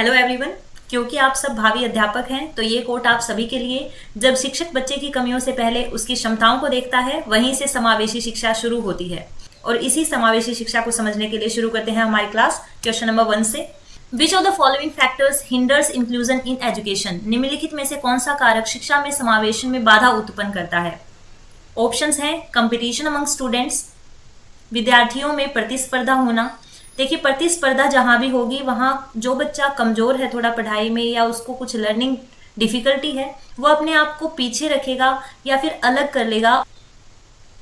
Hello everyone. क्योंकि आप सब भावी अध्यापक हैं तो ये कोट आप सभी के लिए। जब शिक्षक बच्चे की कमियों से पहले उसकी क्षमताओं को देखता है, वहीं से समावेशी शिक्षा शुरू होती है। और इसी समावेशी शिक्षा को समझने के लिए शुरू करते हैं हमारी क्लास क्वेश्चन नंबर 1 से। विच of the following factors hinders inclusion in education? निम्नलिखित में से कौन सा कारक शिक्षा में समावेशन में बाधा उत्पन्न करता है? ऑप्शंस हैं कंपटीशन अमंग स्टूडेंट्स, विद्यार्थियों में प्रतिस्पर्धा होना। देखिए, प्रतिस्पर्धा जहां भी होगी वहां जो बच्चा कमजोर है थोड़ा पढ़ाई में या उसको कुछ लर्निंग डिफिकल्टी है, वो अपने आप को पीछे रखेगा या फिर अलग कर लेगा।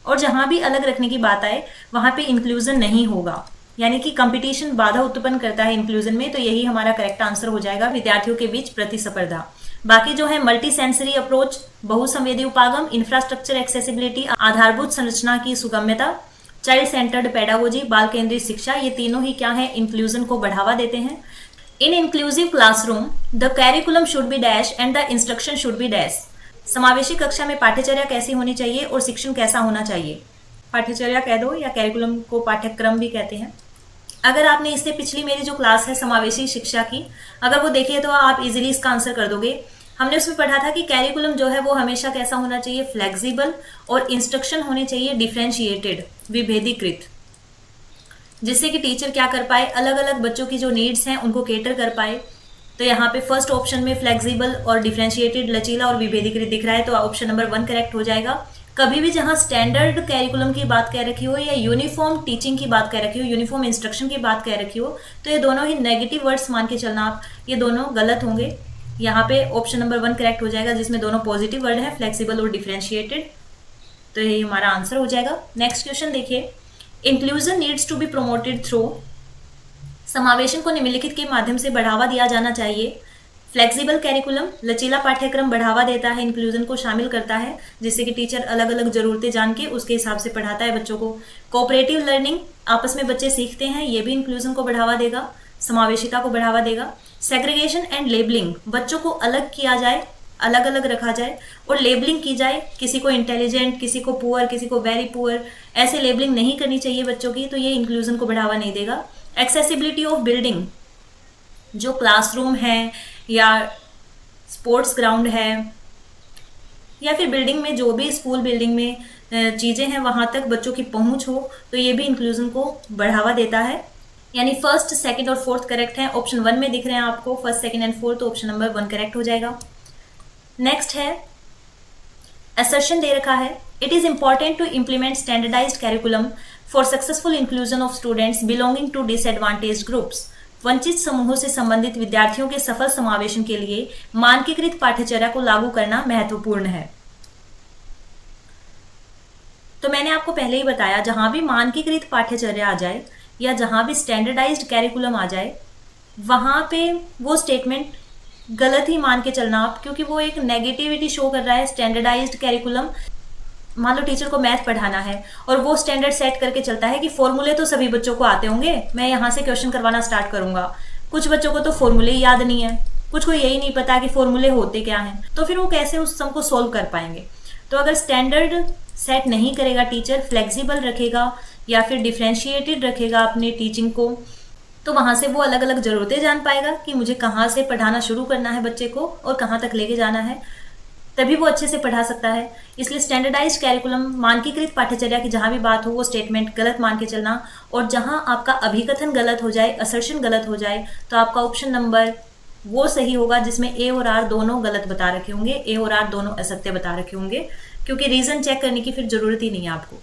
और जहां भी अलग रखने की बात आए वहां पे इंक्लूजन नहीं होगा, यानी कि कंपटीशन बाधा उत्पन्न करता है इंक्लूजन में। तो यही हमारा करेक्ट आंसर हो जाएगा, विद्यार्थियों के बीच प्रतिस्पर्धा। बाकी जो है मल्टी सेंसरी अप्रोच, बहुसंवेदी उपागम, इंफ्रास्ट्रक्चर एक्सेसिबिलिटी, आधारभूत संरचना की सुगम्यता, चाइल्ड सेंटर्ड पेडागोजी, बाल केंद्रित शिक्षा, ये तीनों ही क्या है, इंक्लूजन को बढ़ावा देते हैं। In inclusive classroom the curriculum should be dash and the instruction should be dash. समावेशी कक्षा में पाठ्यचर्या कैसी होनी चाहिए और शिक्षण कैसा होना चाहिए? पाठ्यचर्या कह दो या कैरिकुलम को पाठ्यक्रम भी कहते हैं। अगर आपने इससे पिछली मेरी जो क्लास है समावेशी शिक्षा की, अगर वो देखिए तो आप इजीली इसका आंसर कर दोगे। हमने उसमें पढ़ा था कि कैरिकुलम जो है वो हमेशा कैसा होना चाहिए, फ्लेक्सिबल, और इंस्ट्रक्शन होनी चाहिए डिफरेंशिएटेड, विभेदीकृत, जिससे कि टीचर क्या कर पाए, अलग अलग बच्चों की जो नीड्स हैं उनको केटर कर पाए। तो यहाँ पे फर्स्ट ऑप्शन में फ्लेक्सिबल और डिफरेंशिएटेड, लचीला और विभेदीकृत दिख रहा है, तो ऑप्शन नंबर 1 करेक्ट हो जाएगा। कभी भी जहां स्टैंडर्ड कैरिकुलम की बात कह रखी हो या यूनिफॉर्म टीचिंग की बात कह रखी हो, यूनिफॉर्म इंस्ट्रक्शन की बात कह रखी हो, तो ये दोनों ही नेगेटिव वर्ड्स मान के चलना आप, ये दोनों गलत होंगे। यहाँ पे ऑप्शन नंबर 1 करेक्ट हो जाएगा, जिसमें दोनों पॉजिटिव वर्ड है, फ्लेक्सिबल और डिफरेंशिएटेड। तो यही हमारा आंसर हो जाएगा। नेक्स्ट क्वेश्चन देखिए, inclusion needs to be promoted through. समावेशन को निम्नलिखित के माध्यम से बढ़ावा दिया जाना चाहिए। फ्लेक्सिबल कैरिकुलम, लचीला पाठ्यक्रम बढ़ावा देता है, इंक्लूजन को शामिल करता है, जिससे कि टीचर अलग अलग जरूरतें जान के उसके हिसाब से पढ़ाता है बच्चों को। कोऑपरेटिव लर्निंग, आपस में बच्चे सीखते हैं, ये भी इंक्लूजन को बढ़ावा देगा, समावेशिता को बढ़ावा देगा। सेग्रीगेशन एंड लेबलिंग, बच्चों को अलग किया जाए, अलग अलग रखा जाए और लेबलिंग की जाए, किसी को इंटेलिजेंट, किसी को पुअर, किसी को वेरी पुअर, ऐसे लेबलिंग नहीं करनी चाहिए बच्चों की, तो ये इंक्लूजन को बढ़ावा नहीं देगा। एक्सेसिबिलिटी ऑफ बिल्डिंग, जो क्लासरूम है या स्पोर्ट्स ग्राउंड है या फिर बिल्डिंग में, जो भी स्कूल बिल्डिंग में चीज़ें हैं वहाँ तक बच्चों की पहुँच हो, तो ये भी इंक्लूजन को बढ़ावा देता है। यानी फर्स्ट, सेकंड और फोर्थ करेक्ट है। ऑप्शन 1 में दिख रहे हैं आपको फर्स्ट, सेकंड एंड फोर्थ, तो ऑप्शन नंबर 1 करेक्ट हो जाएगा। नेक्स्ट है असर्शन दे रखा है, it is important to implement standardised curriculum for successful inclusion of students belonging to disadvantaged groups. वंचित समूहों से संबंधित विद्यार्थियों के सफल समावेशन के लिए मानकीकृत पाठ्यचर्या को लागू करना महत्वपूर्ण है। तो मैंने आपको पहले ही बताया, जहां भी मानकीकृत पाठ्यचर्या आ जाए या जहां भी स्टैंडर्डाइज्ड कैरिकुलम आ जाए, वहां पे वो स्टेटमेंट गलत ही मान के चलना आप, क्योंकि वो एक नेगेटिविटी शो कर रहा है। स्टैंडर्डाइज्ड कैरिकुलम, मान लो टीचर को मैथ पढ़ाना है और वो स्टैंडर्ड सेट करके चलता है कि फॉर्मूले तो सभी बच्चों को आते होंगे, मैं यहाँ से क्वेश्चन करवाना स्टार्ट करूंगा। कुछ बच्चों को तो फॉर्मूले ही याद नहीं है, कुछ को यही नहीं पता कि फॉर्मूले होते क्या हैं, तो फिर वो कैसे उस सम को सोल्व कर पाएंगे? तो अगर स्टैंडर्ड सेट नहीं करेगा टीचर, फ्लेक्सिबल रखेगा या फिर डिफ्रेंशिएटेड रखेगा अपनी टीचिंग को, तो वहां से वो अलग अलग जरूरतें जान पाएगा कि मुझे कहाँ से पढ़ाना शुरू करना है बच्चे को और कहाँ तक लेके जाना है, तभी वो अच्छे से पढ़ा सकता है। इसलिए स्टैंडर्डाइज्ड कैरिकुलम, मानकीकृत पाठ्यचर्या की जहां भी बात हो वो स्टेटमेंट गलत मान के चलना। और जहां आपका अभिकथन गलत हो जाए, असर्शन गलत हो जाए, तो आपका ऑप्शन नंबर वो सही होगा जिसमें ए और आर दोनों गलत बता रखे होंगे, ए और आर दोनों असत्य बता रखे होंगे, क्योंकि रीजन चेक करने की फिर जरूरत ही नहीं है आपको।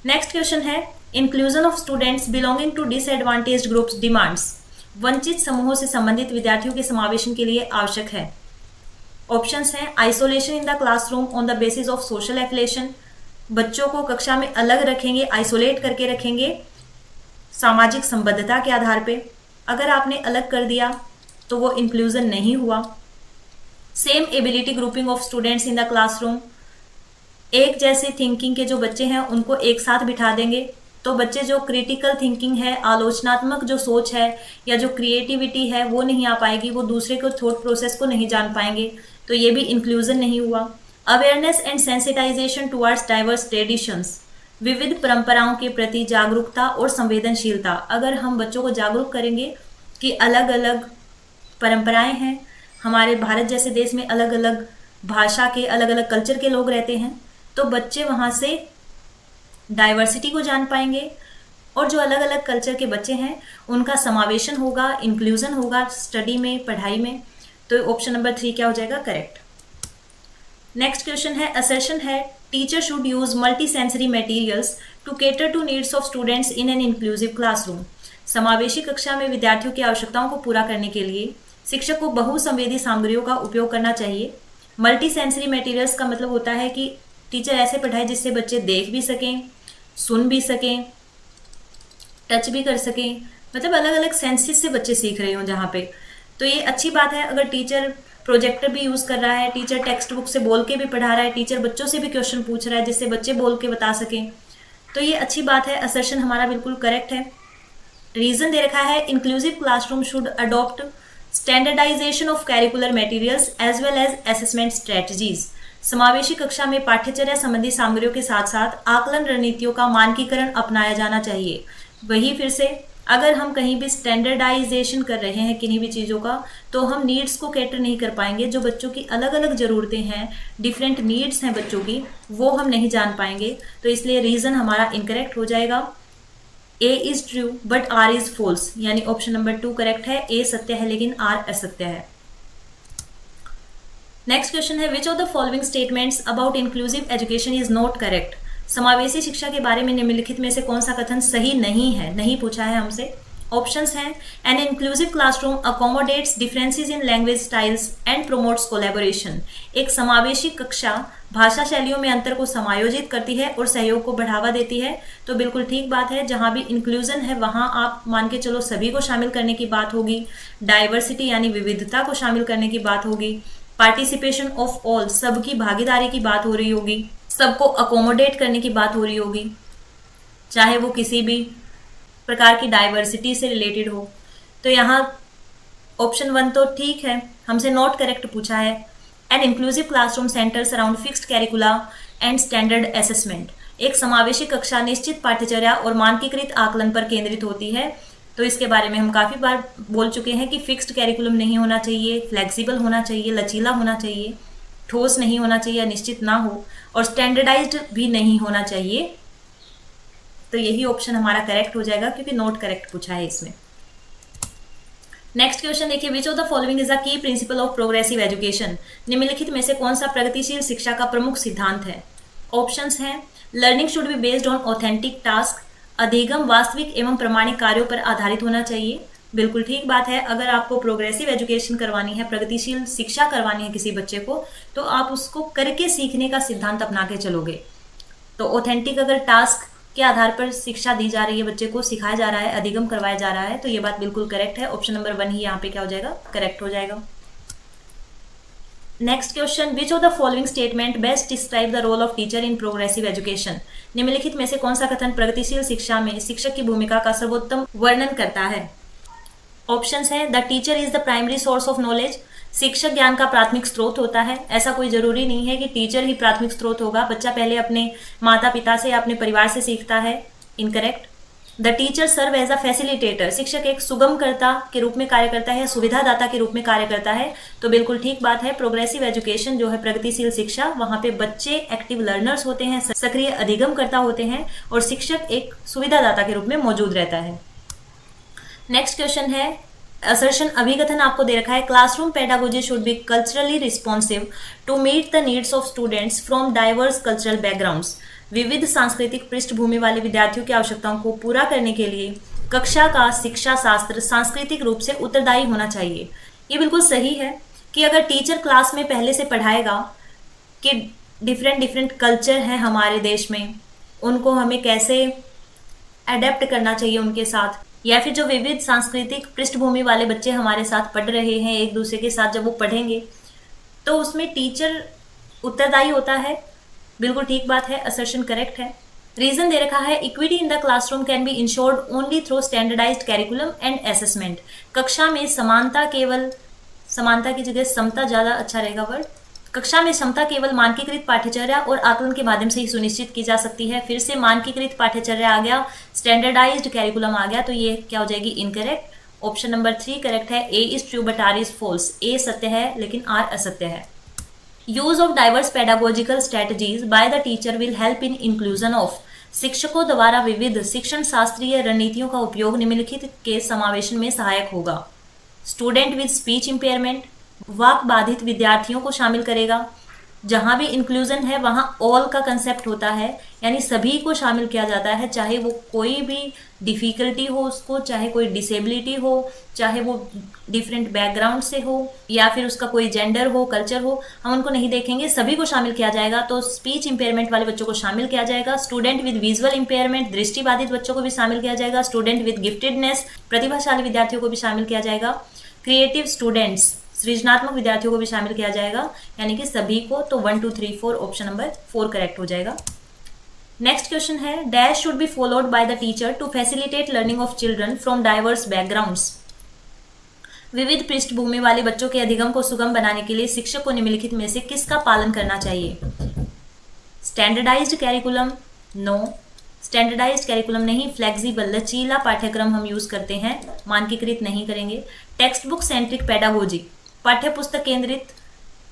नेक्स्ट क्वेश्चन है, inclusion of students belonging to disadvantaged groups demands. वंचित समूहों से संबंधित विद्यार्थियों के समावेशन के लिए आवश्यक है। ऑप्शंस हैं isolation in the classroom on the basis of social affiliation, बच्चों को कक्षा में अलग रखेंगे, आइसोलेट करके रखेंगे सामाजिक संबद्धता के आधार पे। अगर आपने अलग कर दिया तो वो इंक्लूजन नहीं हुआ। Same ability grouping of students in the classroom, एक जैसे थिंकिंग के जो बच्चे हैं उनको एक साथ बिठा देंगे, तो बच्चे जो क्रिटिकल थिंकिंग है, आलोचनात्मक जो सोच है या जो क्रिएटिविटी है वो नहीं आ पाएगी, वो दूसरे को थॉट प्रोसेस को नहीं जान पाएंगे, तो ये भी इंक्लूजन नहीं हुआ। Awareness and sensitisation towards diverse traditions, विविध परंपराओं के प्रति जागरूकता और संवेदनशीलता। अगर हम बच्चों को जागरूक करेंगे कि अलग अलग परंपराएं हैं, हमारे भारत जैसे देश में अलग अलग भाषा के, अलग अलग कल्चर के लोग रहते हैं, तो बच्चे वहाँ से डाइवर्सिटी को जान पाएंगे और जो अलग अलग कल्चर के बच्चे हैं उनका समावेशन होगा, इंक्लूजन होगा स्टडी में, पढ़ाई में। तो ऑप्शन नंबर 3 क्या हो जाएगा? करेक्ट। नेक्स्ट क्वेश्चन है, असर्शन है teacher should use multi sensory materials to cater to needs of students in an inclusive classroom. समावेशी कक्षा में विद्यार्थियों की आवश्यकताओं को पूरा करने के लिए शिक्षक को बहुसंवेदी सामग्रियों का उपयोग करना चाहिए। मल्टी सेंसरी मटेरियल्स का मतलब होता है कि टीचर ऐसे पढ़ाए जिससे बच्चे देख भी सकें, सुन भी सकें, टच भी कर सकें, मतलब अलग अलग सेंसेस से बच्चे सीख रहे हों जहाँ पे। तो ये अच्छी बात है अगर टीचर प्रोजेक्टर भी यूज़ कर रहा है, टीचर टेक्स्ट बुक से बोल के भी पढ़ा रहा है, टीचर बच्चों से भी क्वेश्चन पूछ रहा है जिससे बच्चे बोल के बता सकें, तो ये अच्छी बात है। असर्शन हमारा बिल्कुल करेक्ट है। रीजन दे रखा है, inclusive classroom should adopt standardisation of curricular materials as well as assessment strategies. समावेशी कक्षा में पाठ्यचर्या संबंधी सामग्रियों के साथ साथ आकलन रणनीतियों का मानकीकरण अपनाया जाना चाहिए। वही फिर से, अगर हम कहीं भी स्टैंडर्डाइजेशन कर रहे हैं किन्हीं भी चीज़ों का, तो हम नीड्स को कैटर नहीं कर पाएंगे। जो बच्चों की अलग अलग ज़रूरतें हैं, डिफरेंट नीड्स हैं बच्चों की, वो हम नहीं जान पाएंगे। तो इसलिए रीज़न हमारा इनकरेक्ट हो जाएगा। A is true but R is false, यानी ऑप्शन नंबर 2 करेक्ट है। ए सत्य है लेकिन आर असत्य है। नेक्स्ट क्वेश्चन है, विच of the following statements about inclusive education is not correct. समावेशी शिक्षा के बारे में निम्नलिखित में से कौन सा कथन सही नहीं है, नहीं पूछा है हमसे। ऑप्शंस हैं, an inclusive classroom accommodates differences in language styles and promotes collaboration. एक समावेशी कक्षा भाषा शैलियों में अंतर को समायोजित करती है और सहयोग को बढ़ावा देती है। तो बिल्कुल ठीक बात है, जहाँ भी इंक्लूजन है वहाँ आप मान के चलो सभी को शामिल करने की बात होगी, डाइवर्सिटी यानी विविधता को शामिल करने की बात होगी, पार्टिसिपेशन ऑफ ऑल सबकी भागीदारी की बात हो रही होगी, सबको अकोमोडेट करने की बात हो रही होगी, चाहे वो किसी भी प्रकार की डाइवर्सिटी से रिलेटेड हो। तो यहाँ ऑप्शन 1 तो ठीक है, हमसे नॉट करेक्ट पूछा है। An inclusive classroom centers around fixed curricula and standard assessment. एक समावेशी कक्षा निश्चित पाठ्यचर्या और मानकीकृत आकलन पर केंद्रित होती है। तो इसके बारे में हम काफ़ी बार बोल चुके हैं कि फिक्स्ड कैरिकुलम नहीं होना चाहिए, फ्लेक्सिबल होना चाहिए, लचीला होना चाहिए, ठोस नहीं होना चाहिए, निश्चित ना हो, और स्टैंडर्डाइज्ड भी नहीं होना चाहिए। तो यही ऑप्शन हमारा करेक्ट हो जाएगा क्योंकि नॉट करेक्ट पूछा है इसमें। नेक्स्ट क्वेश्चन देखिए, विच of the following is a की प्रिंसिपल ऑफ प्रोग्रेसिव एजुकेशन। निम्नलिखित में से कौन सा प्रगतिशील शिक्षा का प्रमुख सिद्धांत है। ऑप्शंस हैं, learning should be based on authentic task. अधिगम वास्तविक एवं प्रमाणिक कार्यों पर आधारित होना चाहिए। बिल्कुल ठीक बात है, अगर आपको प्रोग्रेसिव एजुकेशन करवानी है, प्रगतिशील शिक्षा करवानी है किसी बच्चे को, तो आप उसको करके सीखने का सिद्धांत अपना के चलोगे। तो ऑथेंटिक अगर टास्क के आधार पर शिक्षा दी जा रही है, बच्चे को सिखाया जा रहा है, अधिगम करवाया जा रहा है, तो ये बात बिल्कुल करेक्ट है। ऑप्शन नंबर 1 ही यहाँ पे क्या हो जाएगा? करेक्ट हो जाएगा। Next question, which of the following statement best describe the role of teacher in progressive education. निम्नलिखित में से कौन सा कथन प्रगतिशील शिक्षा में शिक्षक की भूमिका का सर्वोत्तम वर्णन करता है। ऑप्शंस हैं, the teacher is the primary source of knowledge. शिक्षक ज्ञान का प्राथमिक स्रोत होता है। ऐसा कोई जरूरी नहीं है कि टीचर ही प्राथमिक स्रोत होगा, बच्चा पहले अपने माता पिता से, अपने परिवार से सीखता है। Incorrect. The teacher serve as a facilitator. शिक्षक एक सुगमकर्ता के रूप में कार्य करता है, सुविधादाता के रूप में कार्य करता है। तो बिल्कुल ठीक बात है, प्रोग्रेसिव एजुकेशन जो है प्रगतिशील शिक्षा, वहां पे बच्चे एक्टिव लर्नर्स होते हैं, सक्रिय अधिगमकर्ता होते हैं, और शिक्षक एक सुविधादाता के रूप में मौजूद रहता है। नेक्स्ट क्वेश्चन है, असर्शन अभिकथन आपको दे रखा है, classroom pedagogy should be culturally responsive to meet the needs of students from diverse cultural backgrounds. विविध सांस्कृतिक पृष्ठभूमि वाले विद्यार्थियों की आवश्यकताओं को पूरा करने के लिए कक्षा का शिक्षा शास्त्र सांस्कृतिक रूप से उत्तरदायी होना चाहिए। ये बिल्कुल सही है कि अगर टीचर क्लास में पहले से पढ़ाएगा कि डिफरेंट कल्चर हैं हमारे देश में, उनको हमें कैसे अडेप्ट करना चाहिए उनके साथ, या फिर जो विविध सांस्कृतिक पृष्ठभूमि वाले बच्चे हमारे साथ पढ़ रहे हैं एक दूसरे के साथ, जब वो पढ़ेंगे तो उसमें टीचर उत्तरदायी होता है। बिल्कुल ठीक बात है, असर्शन करेक्ट है। रीजन दे रखा है, equity in the classroom can be ensured only through standardised curriculum and assessment. कक्षा में समानता, केवल समानता की जगह समता ज़्यादा अच्छा रहेगा वर्ड। कक्षा में समता केवल मानकीकृत पाठ्यचर्या और आकलन के माध्यम से ही सुनिश्चित की जा सकती है। फिर से मानकीकृत पाठ्यचर्या आ गया, स्टैंडर्डाइज्ड कैरिकुलम आ गया, तो ये क्या हो जाएगी? इनकरेक्ट। ऑप्शन नंबर 3 करेक्ट है। A is true but R is false. A सत्य है लेकिन आर असत्य है। Use of diverse pedagogical strategies by the teacher will help in inclusion of. शिक्षकों द्वारा विविध शिक्षण शास्त्रीय रणनीतियों का उपयोग निम्नलिखित के समावेशन में सहायक होगा। स्टूडेंट विद स्पीच इम्पेयरमेंट, वाक बाधित विद्यार्थियों को शामिल करेगा। जहां भी इंक्लूजन है वहां ऑल का कंसेप्ट होता है, यानी सभी को शामिल किया जाता है, चाहे वो कोई भी डिफिकल्टी हो उसको, चाहे कोई डिसेबिलिटी हो, चाहे वो डिफरेंट बैकग्राउंड से हो, या फिर उसका कोई जेंडर हो, कल्चर हो, हम उनको नहीं देखेंगे, सभी को शामिल किया जाएगा। तो स्पीच इम्पेयरमेंट वाले बच्चों को शामिल किया जाएगा। स्टूडेंट विद विजुअल इम्पेयरमेंट, दृष्टिबाधित बच्चों को भी शामिल किया जाएगा। स्टूडेंट विद गिफ्टेडनेस, प्रतिभाशाली विद्यार्थियों को भी शामिल किया जाएगा। क्रिएटिव स्टूडेंट्स, सृजनात्मक विद्यार्थियों को भी शामिल किया जाएगा, यानी कि सभी को। तो 1 2 3 4 ऑप्शन नंबर 4 करेक्ट हो जाएगा। नेक्स्ट क्वेश्चन है, dash should be followed by the teacher to facilitate learning of children from diverse backgrounds. विविध पृष्ठभूमि वाले बच्चों के अधिगम को सुगम बनाने के लिए शिक्षक को निम्नलिखित में से किसका पालन करना चाहिए? Standardised curriculum, no. Standardised curriculum नहीं, फ्लेक्सिबल लचीला पाठ्यक्रम हम यूज करते हैं, मानकीकृत नहीं करेंगे। टेक्स्ट बुक सेंट्रिक पेडागोजी, पाठ्य पुस्तक केंद्रित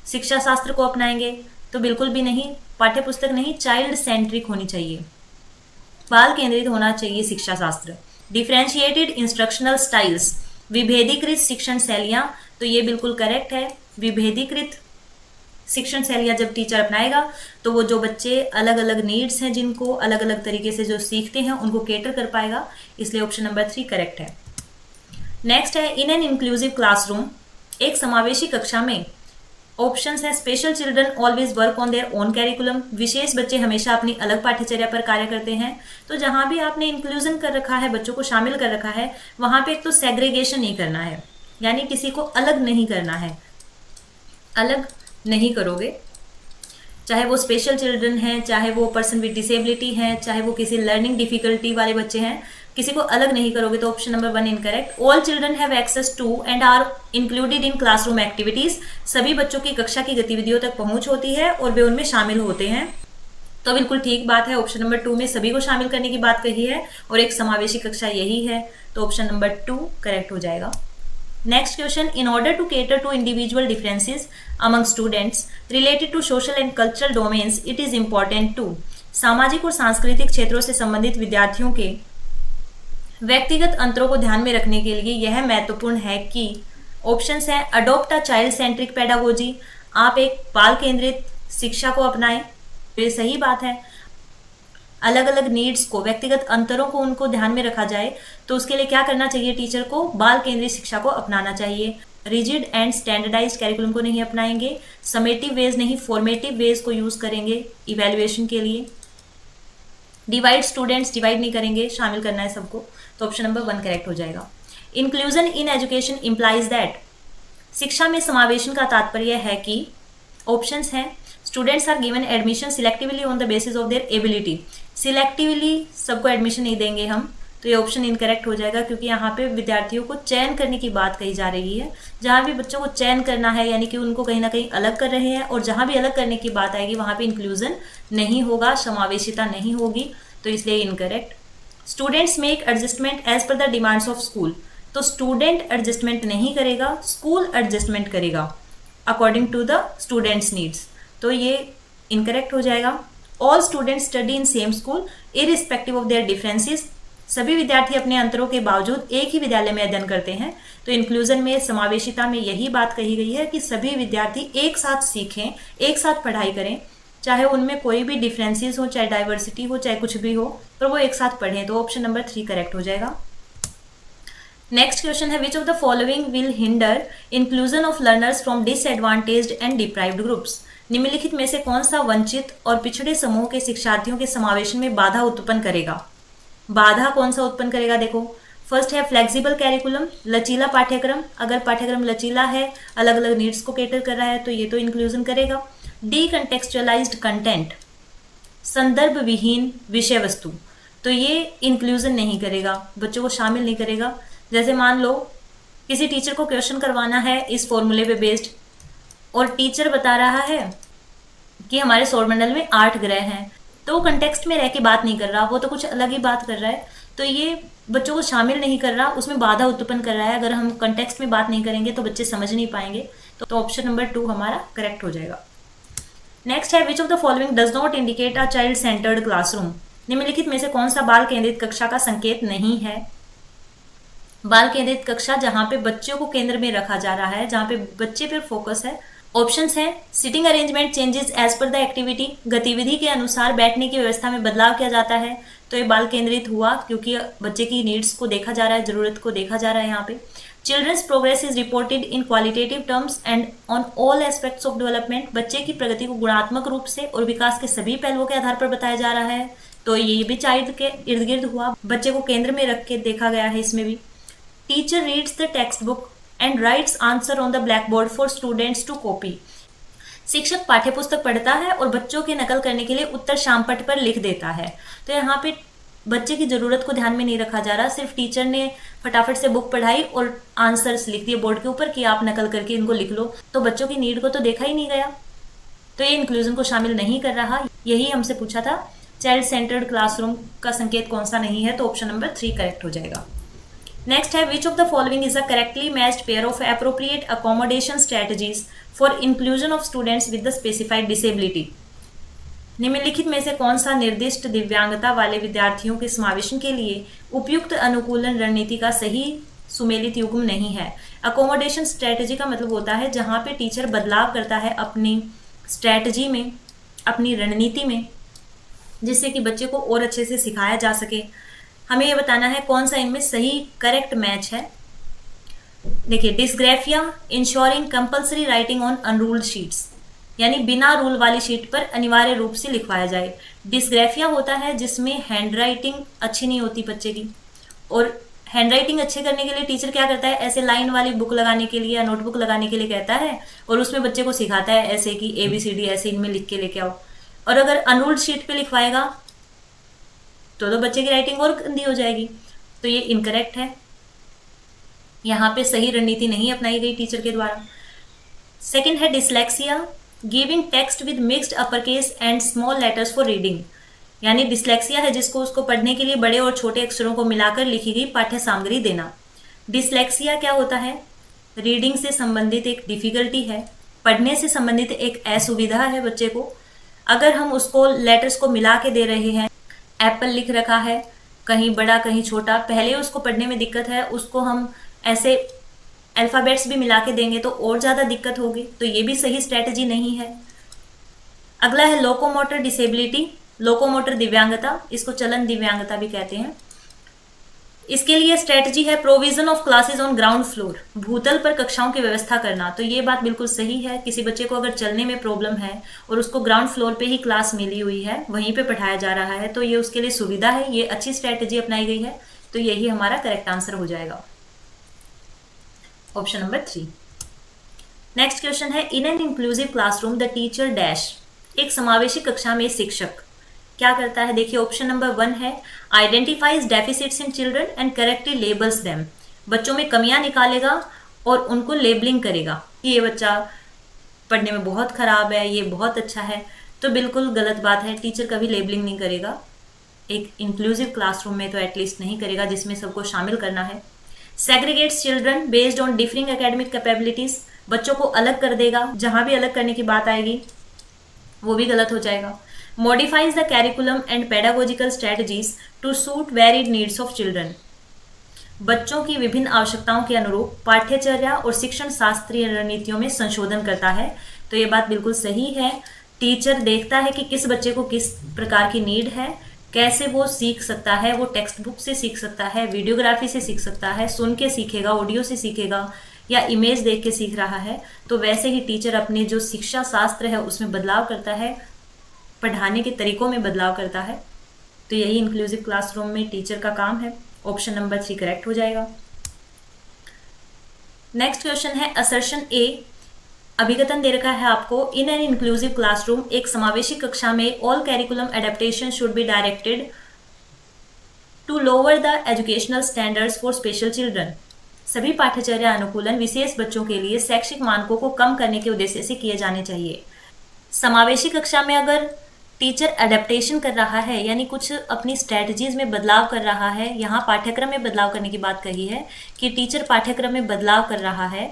शिक्षा शास्त्र को अपनाएंगे? तो बिल्कुल भी नहीं, पाठ्य पुस्तक नहीं, चाइल्ड सेंट्रिक होनी चाहिए, बाल केंद्रित होना चाहिए शिक्षा शास्त्र। डिफरेंशिएटेड इंस्ट्रक्शनल स्टाइल्स, विभेदीकृत शिक्षण शैलियां, तो ये बिल्कुल करेक्ट है। विभेदीकृत शिक्षण शैलियां जब टीचर अपनाएगा तो वो जो बच्चे अलग अलग नीड्स हैं, जिनको अलग अलग तरीके से जो सीखते हैं, उनको केटर कर पाएगा, इसलिए ऑप्शन नंबर 3 करेक्ट है। नेक्स्ट है, इन एन इंक्लूसिव क्लासरूम, एक समावेशी कक्षा में ऑप्शंस है, special children always work on their own curriculum, विशेष बच्चे हमेशा अपनी अलग पाठ्यचर्या पर कार्य करते हैं। तो जहां भी आपने इंक्लूजन कर रखा है, बच्चों को शामिल कर रखा है, वहां पे एक तो सेग्रीगेशन नहीं करना है, यानी किसी को अलग नहीं करना है, अलग नहीं करोगे, चाहे वो स्पेशल चिल्ड्रन हैं, चाहे वो पर्सन विद डिसेबिलिटी हैं, चाहे वो किसी लर्निंग डिफिकल्टी वाले बच्चे हैं, किसी को अलग नहीं करोगे। तो option number 1 incorrect. All children have access to and are included in classroom activities, सभी बच्चों की कक्षा की गतिविधियों तक पहुंच होती है और वे उनमें शामिल होते हैं। तो बिल्कुल ठीक बात है, ऑप्शन नंबर 2 में सभी को शामिल करने की बात कही है और एक समावेशी कक्षा यही है, तो ऑप्शन नंबर 2 करेक्ट हो जाएगा। Next question, in order to cater to individual differences among students related to social and cultural domains, it is important to. सामाजिक और सांस्कृतिक क्षेत्रों से संबंधित विद्यार्थियों के व्यक्तिगत अंतरों को ध्यान में रखने के लिए यह महत्वपूर्ण है कि ऑप्शंस हैं, adopt a child centric pedagogy, आप एक बाल केंद्रित शिक्षा को अपनाएं, ये सही बात है। अलग अलग नीड्स को, व्यक्तिगत अंतरों को उनको ध्यान में रखा जाए, तो उसके लिए क्या करना चाहिए? टीचर को बाल केंद्रित शिक्षा को अपनाना चाहिए। रिजिड एंड स्टैंडर्डाइज्ड कैरिकुलम को नहीं अपनाएंगे, समेटिव वेज नहीं, फॉर्मेटिव वेज को यूज करेंगे इवैल्यूएशन के लिए। डिवाइड स्टूडेंट्स, डिवाइड नहीं करेंगे, शामिल करना है सबको, तो ऑप्शन नंबर 1 करेक्ट हो जाएगा। Inclusion in education implies that, शिक्षा में समावेशन का तात्पर्य है कि ऑप्शंस हैं, students are given admission selectively on the basis of their ability, selectively सबको एडमिशन नहीं देंगे हम, तो ये ऑप्शन इनकरेक्ट हो जाएगा, क्योंकि यहाँ पे विद्यार्थियों को चयन करने की बात कही जा रही है। जहाँ भी बच्चों को चयन करना है, यानी कि उनको कहीं ना कहीं अलग कर रहे हैं, और जहाँ भी अलग करने की बात आएगी वहाँ पे इंक्लूजन नहीं होगा, समावेशिता नहीं होगी, तो इसलिए incorrect. Students make adjustment as per the demands of school, तो स्टूडेंट एडजस्टमेंट नहीं करेगा, स्कूल एडजस्टमेंट करेगा according to the students needs, तो ये इनकरेक्ट हो जाएगा। All students study in same school irrespective of their differences, सभी विद्यार्थी अपने अंतरों के बावजूद एक ही विद्यालय में अध्ययन करते हैं, तो इंक्लूजन में, समावेशिता में यही बात कही गई है कि सभी विद्यार्थी एक साथ सीखें, एक साथ पढ़ाई करें, चाहे उनमें कोई भी डिफरेंसेस हो, चाहे डाइवर्सिटी हो, चाहे कुछ भी हो, पर वो एक साथ पढ़ें, तो ऑप्शन नंबर 3 करेक्ट हो जाएगा। नेक्स्ट क्वेश्चन है, विच of the following will hinder inclusion of learners from disadvantaged and deprived groups, निम्नलिखित में से कौन सा वंचित और पिछड़े समूह के शिक्षार्थियों के समावेशन में बाधा उत्पन्न करेगा? बाधा कौन सा उत्पन्न करेगा? देखो, फर्स्ट है फ्लेक्सिबल कैरिकुलम, लचीला पाठ्यक्रम, अगर पाठ्यक्रम लचीला है, अलग अलग नीड्स को केटर कर रहा है, तो ये तो इंक्लूजन करेगा। डीकंटेक्चुअलाइज्ड कंटेंट, संदर्भ विहीन विषय वस्तु, तो ये इंक्लूजन नहीं करेगा, बच्चों को शामिल नहीं करेगा। जैसे मान लो किसी टीचर को क्वेश्चन करवाना है इस फॉर्मूले पे बेस्ड, और टीचर बता रहा है कि हमारे सौरमंडल में 8 ग्रह हैं, तो वो कंटेक्स्ट में रह के बात नहीं कर रहा, वो तो कुछ अलग ही बात कर रहा है, तो ये बच्चों को शामिल नहीं कर रहा, उसमें बाधा उत्पन्न कर रहा है। अगर हम कंटेक्स्ट में बात नहीं करेंगे तो बच्चे समझ नहीं पाएंगे। तो ऑप्शन नंबर 2 हमारा करेक्ट हो जाएगा। नेक्स्ट है विच of the following does not indicate a child centred classroom. निम्नलिखित में से कौन सा बाल केंद्रित कक्षा का संकेत नहीं है। बाल केंद्रित कक्षा जहां पे बच्चों को केंद्र में रखा जा रहा है, जहां पे बच्चे पर फोकस है। ऑप्शंस हैं sitting arrangement changes as per the activity, गतिविधि के अनुसार बैठने की व्यवस्था में बदलाव किया जाता है, तो ये बाल केंद्रित हुआ क्योंकि बच्चे की नीड्स को देखा जा रहा है, जरूरत को देखा जा रहा है। यहाँ पे children's progress is reported in qualitative terms and on all aspects of development, बच्चे की प्रगति को गुणात्मक रूप से और विकास के सभी पहलुओं के आधार पर बताया जा रहा है, तो ये भी चाइल्ड के इर्द गिर्द हुआ, बच्चे को केंद्र में रख के देखा गया है इसमें भी। Teacher reads the textbook and writes answer on the blackboard for students to copy. शिक्षक पाठ्यपुस्तक पढ़ता है और बच्चों के नकल करने के लिए उत्तर शामपट पर लिख देता है। तो यहाँ पे बच्चे की जरूरत को ध्यान में नहीं रखा जा रहा, सिर्फ टीचर ने फटाफट से बुक पढ़ाई और आंसर्स लिख दिए बोर्ड के ऊपर कि आप नकल करके इनको लिख लो, तो बच्चों की नीड को तो देखा ही नहीं गया। तो ये इंक्लूजन को शामिल नहीं कर रहा। यही हमसे पूछा था चाइल्ड सेंटर्ड क्लासरूम का संकेत कौन सा नहीं है, तो ऑप्शन नंबर 3 करेक्ट हो जाएगा। नेक्स्ट है विच of the following is a correctly matched pair of appropriate accommodation strategies for inclusion of students with the specified disability. निम्नलिखित में से कौन सा निर्दिष्ट दिव्यांगता वाले विद्यार्थियों के समावेशन के लिए उपयुक्त अनुकूलन रणनीति का सही सुमेलित युग्म नहीं है। अकोमोडेशन स्ट्रेटजी का मतलब होता है जहां पे टीचर बदलाव करता है अपनी स्ट्रेटजी में, अपनी रणनीति में, जिससे कि बच्चे को और अच्छे से सिखाया जा सके। हमें यह बताना है कौन सा इनमें सही करेक्ट मैच है। देखिए, dysgraphia ensuring compulsory writing on unruled sheets, यानी बिना रूल वाली शीट पर अनिवार्य रूप से लिखवाया जाए। डिस्ग्राफिया होता है जिसमें हैंडराइटिंग अच्छी नहीं होती बच्चे की, और हैंडराइटिंग अच्छे करने के लिए टीचर क्या करता है, ऐसे लाइन वाली बुक लगाने के लिए या नोटबुक लगाने के लिए कहता है और उसमें बच्चे को सिखाता है ऐसे कि ABCD ऐसे इनमें लिख के लेके आओ। और अगर अनरूल्ड शीट पे लिखवाएगा तो बच्चे की राइटिंग और गंदी हो जाएगी। तो ये इनकरेक्ट है, यहाँ पे सही रणनीति नहीं अपनाई गई टीचर के द्वारा। सेकंड है dyslexia giving text with mixed upper case and small letters for reading, यानी डिसलेक्सिया है जिसको उसको पढ़ने के लिए बड़े और छोटे अक्षरों को मिलाकर लिखी गई पाठ्य सामग्री देना। डिसलेक्सिया क्या होता है, रीडिंग से संबंधित एक डिफिकल्टी है, पढ़ने से संबंधित एक असुविधा है बच्चे को। अगर हम उसको लेटर्स को मिला के दे रहे हैं, एप्पल लिख रखा है कहीं बड़ा कहीं छोटा, पहले उसको पढ़ने में दिक्कत है, उसको हम ऐसे अल्फ़ाबेट्स भी मिला के देंगे तो और ज़्यादा दिक्कत होगी, तो ये भी सही स्ट्रैटेजी नहीं है। अगला है लोकोमोटर डिसेबिलिटी, लोकोमोटर दिव्यांगता, इसको चलन दिव्यांगता भी कहते हैं। इसके लिए स्ट्रेटजी है provision of classes on ground floor, भूतल पर कक्षाओं की व्यवस्था करना। तो ये बात बिल्कुल सही है, किसी बच्चे को अगर चलने में प्रॉब्लम है और उसको ग्राउंड फ्लोर पे ही क्लास मिली हुई है, वहीं पे पढ़ाया जा रहा है, तो ये उसके लिए सुविधा है, ये अच्छी स्ट्रेटजी अपनाई गई है, तो यही हमारा करेक्ट आंसर हो जाएगा, ऑप्शन नंबर 3। नेक्स्ट क्वेश्चन है इन an inclusive classroom the teacher dash, एक समावेशी कक्षा में शिक्षक क्या करता है। देखिए ऑप्शन नंबर 1 है identifies deficits in children and correctly labels them, बच्चों में कमियां निकालेगा और उनको लेबलिंग करेगा कि ये बच्चा पढ़ने में बहुत खराब है, ये बहुत अच्छा है। तो बिल्कुल गलत बात है, टीचर कभी लेबलिंग नहीं करेगा, एक इंक्लूसिव क्लासरूम में तो एटलीस्ट नहीं करेगा जिसमें सबको शामिल करना है। Segregates children based on differing academic capabilities, बच्चों को अलग कर देगा, जहां भी अलग करने की बात आएगी वो भी गलत हो जाएगा। Modifies the curriculum and pedagogical strategies to suit varied needs of children, बच्चों की विभिन्न आवश्यकताओं के अनुरूप पाठ्यचर्या और शिक्षण शास्त्रीय रणनीतियों में संशोधन करता है। तो ये बात बिल्कुल सही है, टीचर देखता है कि किस बच्चे को किस प्रकार की नीड है, कैसे वो सीख सकता है, वो टेक्स्ट बुक से सीख सकता है, वीडियोग्राफी से सीख सकता है, सुन के सीखेगा, ऑडियो से सीखेगा या इमेज देख के सीख रहा है। तो वैसे ही टीचर अपने जो शिक्षा शास्त्र है उसमें बदलाव करता है, पढ़ाने के तरीकों में बदलाव करता है। तो यही इंक्लूसिव क्लासरूम में टीचर का काम है, ऑप्शन नंबर 3 करेक्ट हो जाएगा। नेक्स्ट क्वेश्चन है असर्शन ए, अभिकथन दे रखा है आपको इन एन इंक्लूसिव क्लासरूम, एक समावेशी कक्षा में all curriculum adaptation should be directed to lower the educational standards for special children, सभी पाठ्यचर्या अनुकूलन विशेष बच्चों के लिए शैक्षिक मानकों को कम करने के उद्देश्य से किए जाने चाहिए। समावेशी कक्षा में अगर टीचर अडेप्टेशन कर रहा है, यानी कुछ अपनी स्ट्रेटजीज में बदलाव कर रहा है। यहाँ पाठ्यक्रम में बदलाव करने की बात कही है कि टीचर पाठ्यक्रम में बदलाव कर रहा है,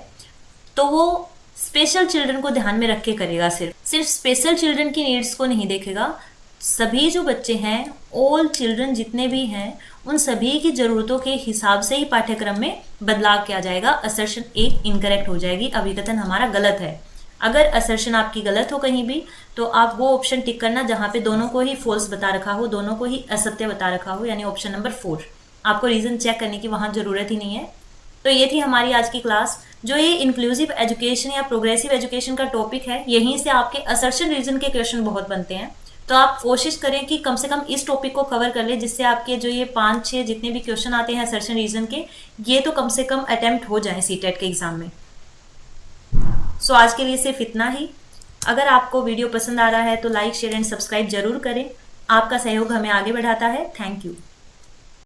तो वो स्पेशल चिल्ड्रन को ध्यान में रख के करेगा। सिर्फ स्पेशल चिल्ड्रन की नीड्स को नहीं देखेगा, सभी जो बच्चे हैं, ऑल चिल्ड्रन जितने भी हैं, उन सभी की ज़रूरतों के हिसाब से ही पाठ्यक्रम में बदलाव किया जाएगा। असर्शन 1 इनकरेक्ट हो जाएगी, अभिकथन हमारा गलत है। अगर असर्शन आपकी गलत हो कहीं भी, तो आप वो ऑप्शन टिक करना जहाँ पे दोनों को ही फॉल्स बता रखा हो, दोनों को ही असत्य बता रखा हो, यानी ऑप्शन नंबर 4। आपको रीज़न चेक करने की वहाँ ज़रूरत ही नहीं है। तो ये थी हमारी आज की क्लास। जो ये इंक्लूसिव एजुकेशन या प्रोग्रेसिव एजुकेशन का टॉपिक है, यहीं से आपके असर्शन रीजन के क्वेश्चन बहुत बनते हैं। तो आप कोशिश करें कि कम से कम इस टॉपिक को कवर कर ले, जिससे आपके जो ये 5-6 जितने भी क्वेश्चन आते हैं असर्शन रीजन के, ये तो कम से कम अटेम्प्ट हो जाएं सीटेट के एग्जाम में। सो आज के लिए सिर्फ इतना ही। अगर आपको वीडियो पसंद आ रहा है तो लाइक, शेयर एंड सब्सक्राइब जरूर करें। आपका सहयोग हमें आगे बढ़ाता है। Thank you.